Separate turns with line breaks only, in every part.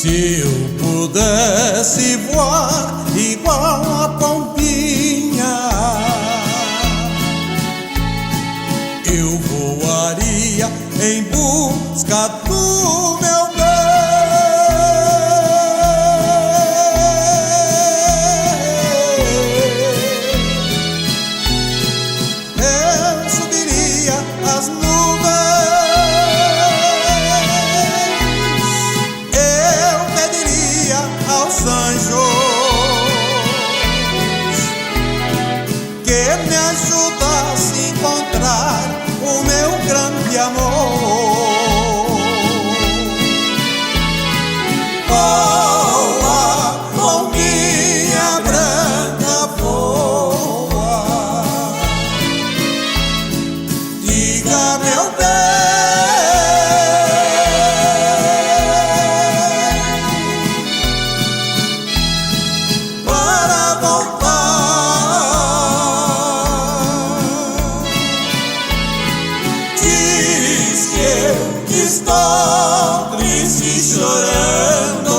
Se eu pudesse voar igual a pombinha, eu voaria em busca do meu bem. Eu subiria as nuvens, eu pediria aos anjos que me ajudassem a encontrar o meu grande amor. Voa, pombinha branca, voa, diga meu bem, para voltar. Diz que eu estou triste e chorando,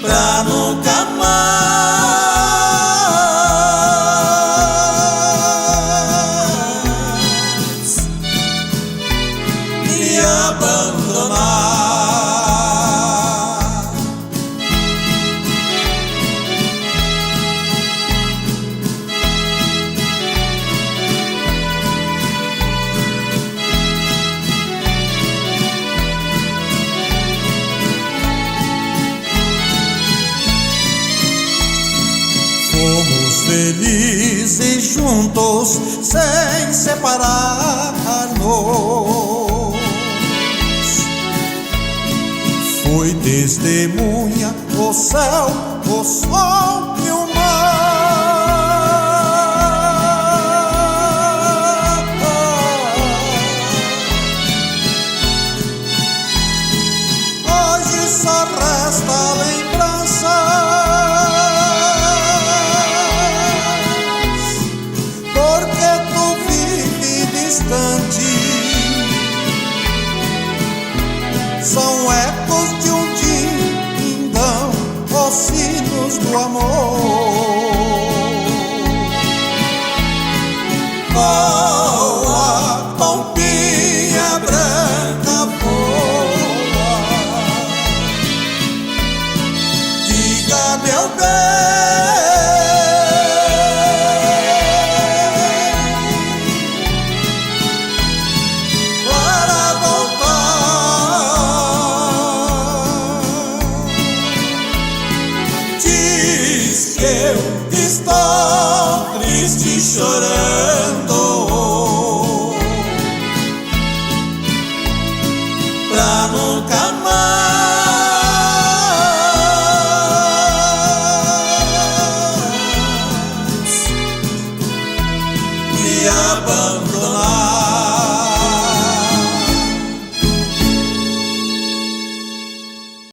pra nunca mais me abandonar. Fomos felizes juntos, sem separar-nos. Foi testemunha o céu, o sol e o mar. Hoje só resta lembrança, porque tu vive distante. São ecos de um dindão, os sinos do amor. Voa, pombinha branca, voa, diga meu bem, para voltar. Diz que eu estou triste e chorando,